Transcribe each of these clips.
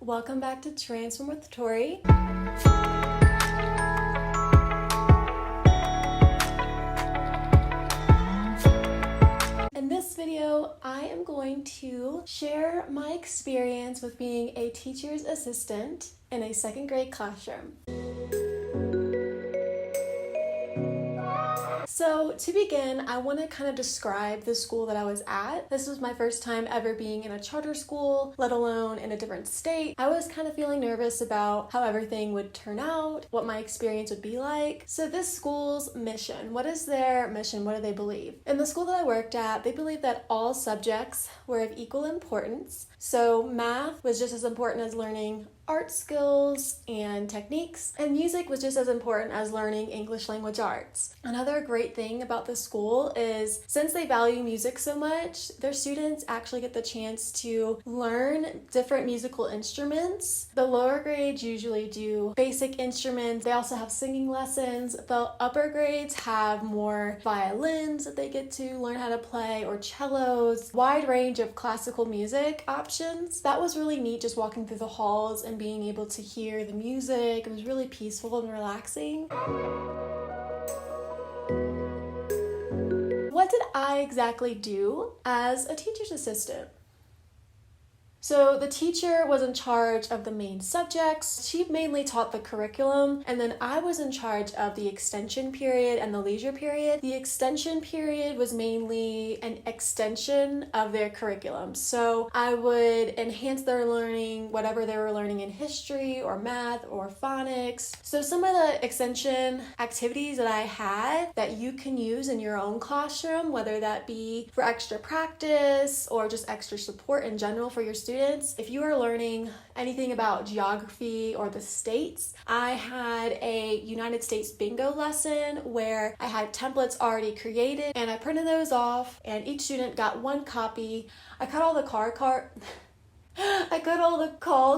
Welcome back to Transform with Tori. In this video, I am going to share my experience with being a teacher's assistant in a second grade classroom. So to begin, I want to kind of describe the school that I was at. This was my first time ever being in a charter school, let alone in a different state. I was kind of feeling nervous about how everything would turn out, what my experience would be like. So this school's mission, what is their mission? What do they believe? In the school that I worked at, they believed that all subjects were of equal importance. So math was just as important as learning art skills and techniques, and music was just as important as learning English language arts. Another great thing about the school is since they value music so much, their students actually get the chance to learn different musical instruments. The lower grades usually do basic instruments. They also have singing lessons. The upper grades have more violins that they get to learn how to play, or cellos, wide range of classical music options. That was really neat, just walking through the halls and being able to hear the music. It was really peaceful and relaxing. What did I exactly do as a teacher's assistant? So the teacher was in charge of the main subjects. She mainly taught the curriculum, and then I was in charge of the extension period and the leisure period. The extension period was mainly an extension of their curriculum. So I would enhance their learning, whatever they were learning in history or math or phonics. So some of the extension activities that I had that you can use in your own classroom, whether that be for extra practice or just extra support in general for your students. If you are learning anything about geography or the states, I had a United States bingo lesson where I had templates already created and I printed those off, and each student got one copy. I cut all the call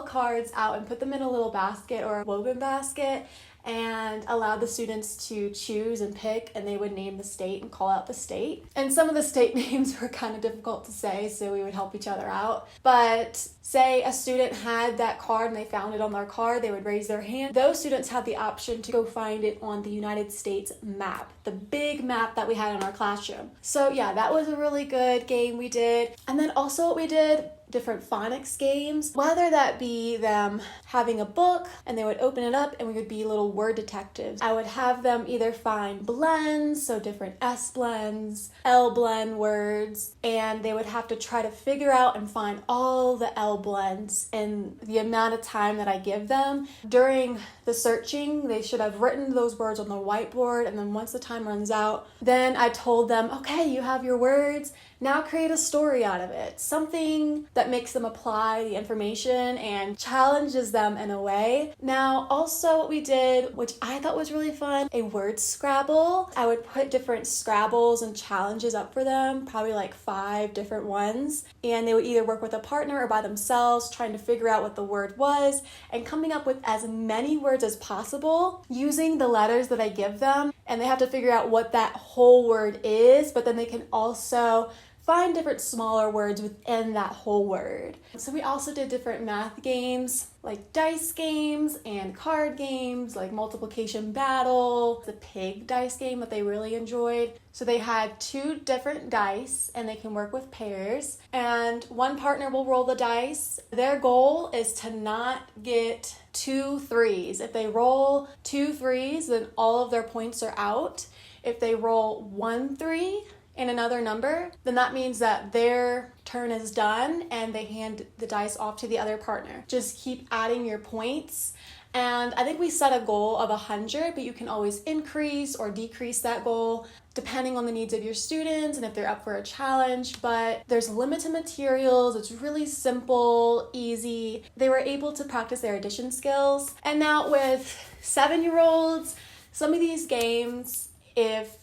cards out and put them in a little basket or a woven basket, and allowed the students to choose and pick, and they would name the state and call out the state. And some of the state names were kind of difficult to say, so we would help each other out. But say a student had that card and they found it on their card, they would raise their hand. Those students had the option to go find it on the United States map, the big map that we had in our classroom. So yeah, that was a really good game we did. And then also what we did, different phonics games, whether that be them having a book and they would open it up and we would be little word detectives. I would have them either find blends, so different S blends, L blend words, and they would have to try to figure out and find all the L blends in the amount of time that I give them. During the searching, they should have written those words on the whiteboard, and then once the time runs out, then I told them, okay, you have your words, now create a story out of it. Something that makes them apply the information and challenges them in a way. Now, also what we did, which I thought was really fun, a word Scrabble. I would put different Scrabbles and challenges up for them, probably like 5 different ones. And they would either work with a partner or by themselves, trying to figure out what the word was and coming up with as many words as possible using the letters that I give them. And they have to figure out what that whole word is, but then they can also find different smaller words within that whole word. So we also did different math games, like dice games and card games, like multiplication battle, the pig dice game that they really enjoyed. So they had 2 different dice and they can work with pairs, and one partner will roll the dice. Their goal is to not get 2 3s. If they roll 2 3s, then all of their points are out. If they roll 1 3 and another number, then that means that their turn is done and they hand the dice off to the other partner. Just keep adding your points. And I think we set a goal of 100, but you can always increase or decrease that goal depending on the needs of your students and if they're up for a challenge. But there's limited materials. It's really simple, easy. They were able to practice their addition skills. And now with 7-year-olds, some of these games, if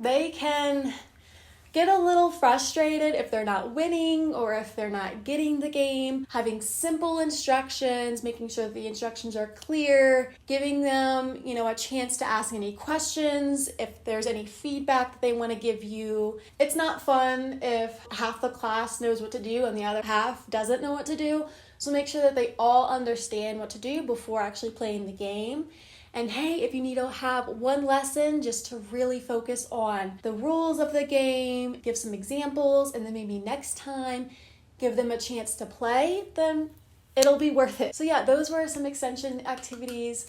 they can get a little frustrated if they're not winning or if they're not getting the game. Having simple instructions, making sure that the instructions are clear, giving them, a chance to ask any questions, if there's any feedback that they want to give you. It's not fun if half the class knows what to do and the other half doesn't know what to do. So make sure that they all understand what to do before actually playing the game. And hey, if you need to have one lesson just to really focus on the rules of the game, give some examples, and then maybe next time give them a chance to play, then it'll be worth it. So yeah, those were some extension activities.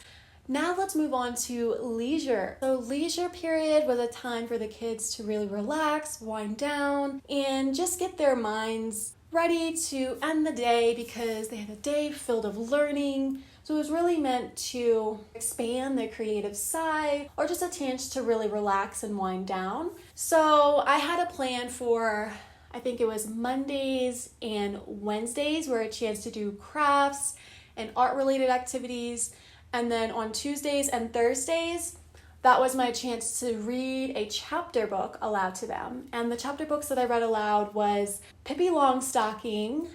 Now let's move on to leisure. So leisure period was a time for the kids to really relax, wind down, and just get their minds ready to end the day because they had a day filled of learning. So it was really meant to expand their creative side or just a chance to really relax and wind down. So I had a plan for, I think it was Mondays and Wednesdays were a chance to do crafts and art-related activities. And then on Tuesdays and Thursdays, that was my chance to read a chapter book aloud to them. And the chapter books that I read aloud was Pippi Longstocking,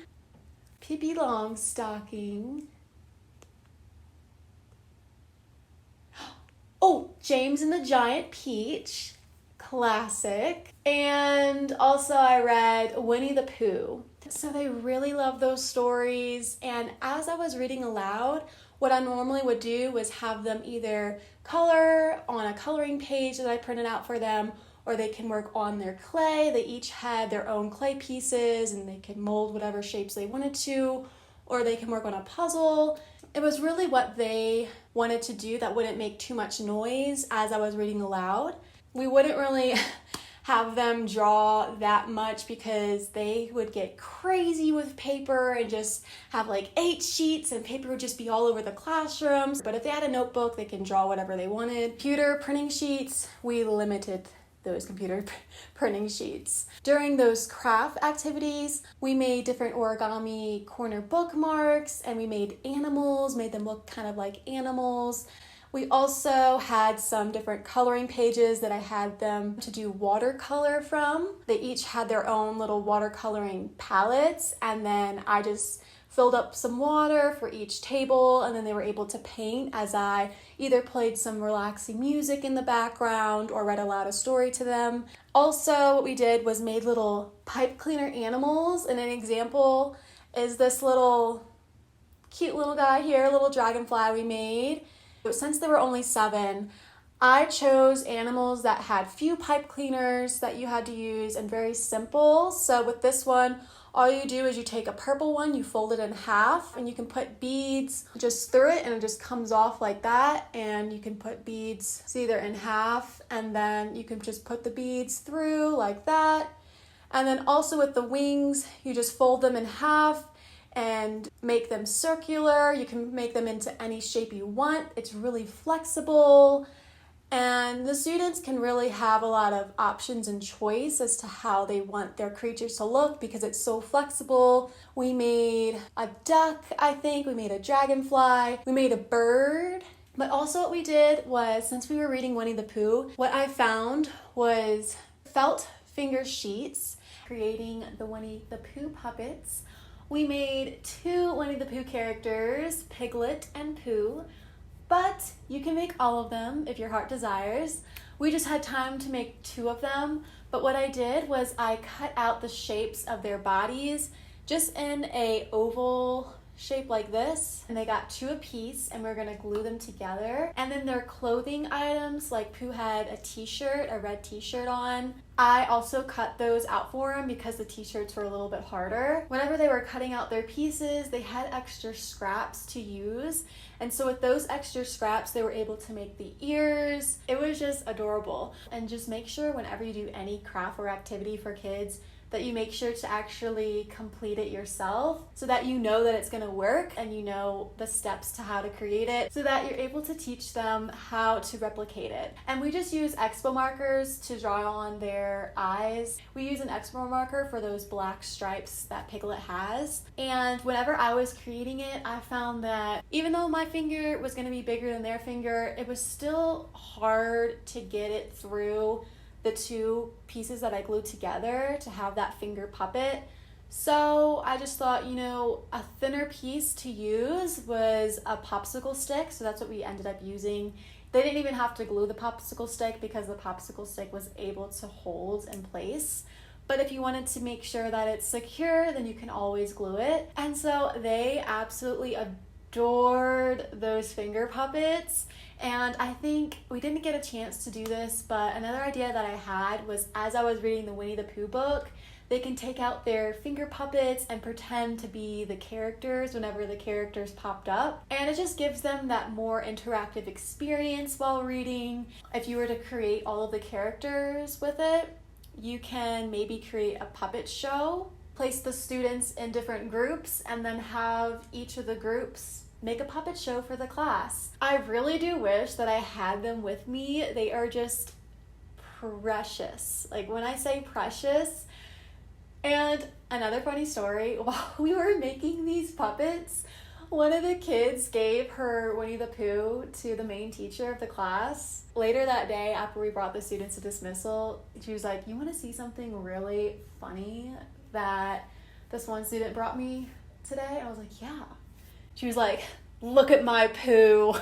James and the Giant Peach, classic. And also I read Winnie the Pooh. So they really love those stories. And as I was reading aloud, what I normally would do was have them either color on a coloring page that I printed out for them, or they can work on their clay. They each had their own clay pieces and they could mold whatever shapes they wanted to, or they can work on a puzzle. It was really what they wanted to do that wouldn't make too much noise as I was reading aloud. We wouldn't really have them draw that much because they would get crazy with paper and just have like 8 sheets and paper would just be all over the classrooms. But if they had a notebook, they can draw whatever they wanted. Computer printing sheets, we limited those computer printing sheets. During those craft activities, we made different origami corner bookmarks and we made animals, made them look kind of like animals. We also had some different coloring pages that I had them to do watercolor from. They each had their own little watercoloring palettes, and then I just filled up some water for each table, and then they were able to paint as I either played some relaxing music in the background or read aloud a story to them. Also, what we did was made little pipe cleaner animals, and an example is this little cute little guy here, little dragonfly we made. Since there were only 7, I chose animals that had few pipe cleaners that you had to use and very simple. So with this one, all you do is you take a purple one, you fold it in half, and you can put beads just through it and it just comes off like that. And you can put beads either in half and then you can just put the beads through like that. And then also with the wings, you just fold them in half and make them circular. You can make them into any shape you want. It's really flexible. And the students can really have a lot of options and choice as to how they want their creatures to look because it's so flexible. We made a duck, I think. We made a dragonfly. We made a bird. But also what we did was, since we were reading Winnie the Pooh, what I found was felt finger sheets, creating the Winnie the Pooh puppets. We made 2 Winnie the Pooh characters, Piglet and Pooh, but you can make all of them if your heart desires. We just had time to make 2 of them, but what I did was I cut out the shapes of their bodies just in a oval shape like this, and they got 2 apiece, and we're gonna glue them together. And then their clothing items, like Pooh had a t-shirt, a red t-shirt on. I also cut those out for him because the t-shirts were a little bit harder. Whenever they were cutting out their pieces, they had extra scraps to use, and so with those extra scraps, they were able to make the ears. It was just adorable. And just make sure whenever you do any craft or activity for kids that you make sure to actually complete it yourself so that you know that it's gonna work and you know the steps to how to create it so that you're able to teach them how to replicate it. And we just use Expo markers to draw on their eyes. We use an Expo marker for those black stripes that Piglet has. And whenever I was creating it, I found that even though my finger was gonna be bigger than their finger, it was still hard to get it through the two pieces that I glued together to have that finger puppet. So I just thought, a thinner piece to use was a popsicle stick. So that's what we ended up using. They didn't even have to glue the popsicle stick because the popsicle stick was able to hold in place. But if you wanted to make sure that it's secure, then you can always glue it. And so they absolutely adored those finger puppets. And I think we didn't get a chance to do this, but another idea that I had was, as I was reading the Winnie the Pooh book, they can take out their finger puppets and pretend to be the characters whenever the characters popped up. And it just gives them that more interactive experience while reading. If you were to create all of the characters with it, you can maybe create a puppet show, place the students in different groups, and then have each of the groups make a puppet show for the class. I really do wish that I had them with me. They are just precious. Like, when I say precious. And another funny story, while we were making these puppets, one of the kids gave her Winnie the Pooh to the main teacher of the class. Later that day, after we brought the students to dismissal, she was like, "You want to see something really funny that this one student brought me today?" I was like, "Yeah." She was like, "Look at my Pooh."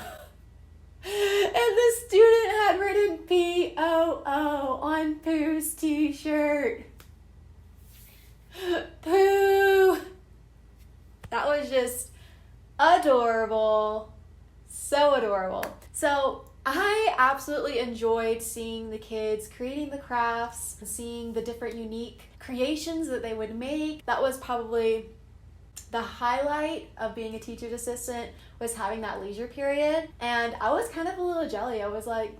And the student had written P-O-O on Pooh's t-shirt. Pooh! That was just adorable. So adorable. So I absolutely enjoyed seeing the kids creating the crafts, seeing the different unique creations that they would make. That was probably the highlight of being a teacher's assistant, was having that leisure period. And I was kind of a little jelly. I was like,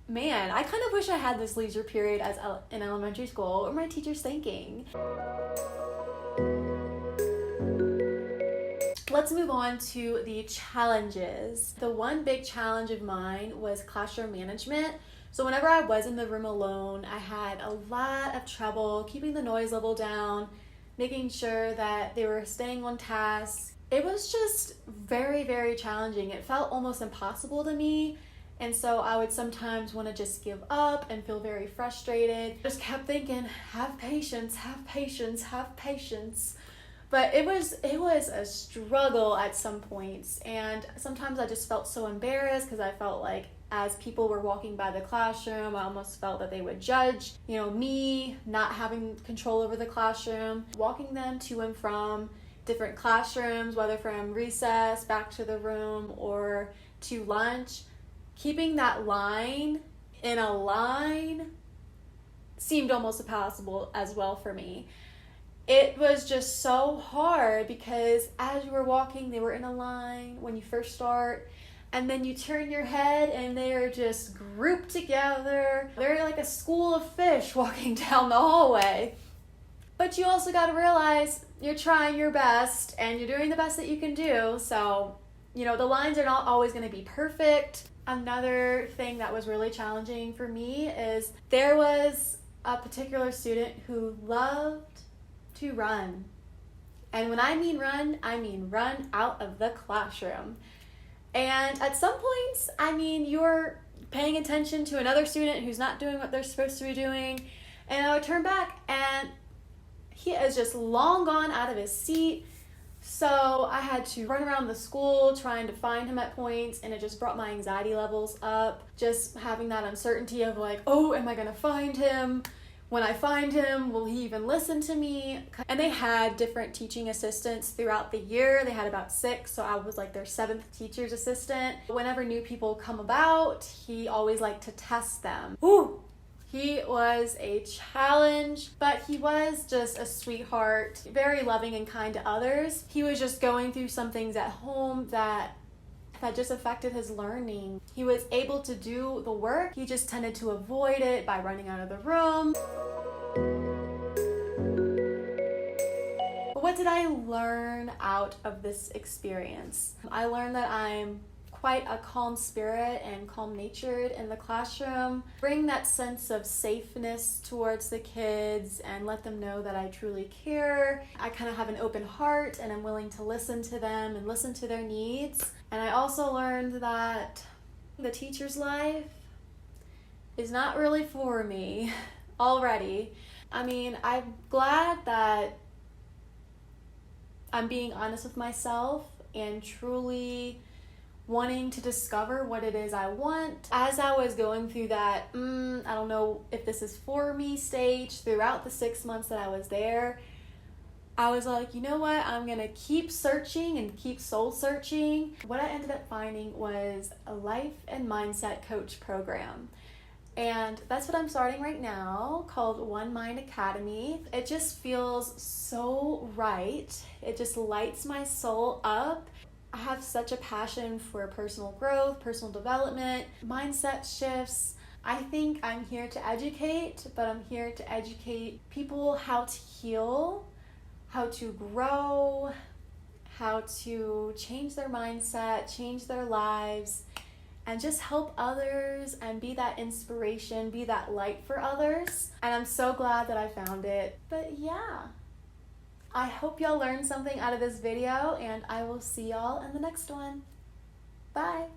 man, I kind of wish I had this leisure period in elementary school. What were my teachers thinking? Let's move on to the challenges. The one big challenge of mine was classroom management. So whenever I was in the room alone, I had a lot of trouble keeping the noise level down, making sure that they were staying on task. It was just very, very challenging. It felt almost impossible to me. And so I would sometimes want to just give up and feel very frustrated. Just kept thinking, have patience, have patience, have patience. But it was a struggle at some points. And sometimes I just felt so embarrassed because I felt like as people were walking by the classroom, I almost felt that they would judge, me not having control over the classroom, walking them to and from different classrooms, whether from recess back to the room or to lunch. Keeping that line in a line seemed almost impossible as well for me. It was just so hard because as you were walking, they were in a line when you first start, and then you turn your head and they're just grouped together. They're like a school of fish walking down the hallway. But you also got to realize you're trying your best and you're doing the best that you can do. So, the lines are not always going to be perfect. Another thing that was really challenging for me is there was a particular student who loved to run. And when I mean run out of the classroom. And at some points, you're paying attention to another student who's not doing what they're supposed to be doing. And I would turn back and he is just long gone out of his seat. So I had to run around the school trying to find him at points, and it just brought my anxiety levels up. Just having that uncertainty of like, oh, am I going to find him? When I find him, will he even listen to me? And they had different teaching assistants throughout the year. They had about 6, so I was like their 7th teacher's assistant. Whenever new people come about, he always liked to test them. Ooh! He was a challenge, but he was just a sweetheart, very loving and kind to others. He was just going through some things at home that just affected his learning. He was able to do the work, he just tended to avoid it by running out of the room. But what did I learn out of this experience? I learned that I'm quite a calm spirit and calm-natured in the classroom. Bring that sense of safeness towards the kids and let them know that I truly care. I kind of have an open heart and I'm willing to listen to them and listen to their needs. And I also learned that the teacher's life is not really for me already. I mean, I'm glad that I'm being honest with myself and truly wanting to discover what it is I want. As I was going through that, I don't know if this is for me stage throughout the 6 months that I was there, I was like, you know what, I'm gonna keep searching and keep soul searching. What I ended up finding was a life and mindset coach program. And that's what I'm starting right now, called One Mind Academy. It just feels so right. It just lights my soul up. I have such a passion for personal growth, personal development, mindset shifts. I think I'm here to educate, but I'm here to educate people how to heal, how to grow, how to change their mindset, change their lives, and just help others and be that inspiration, be that light for others. And I'm so glad that I found it. But yeah, I hope y'all learned something out of this video, and I will see y'all in the next one. Bye.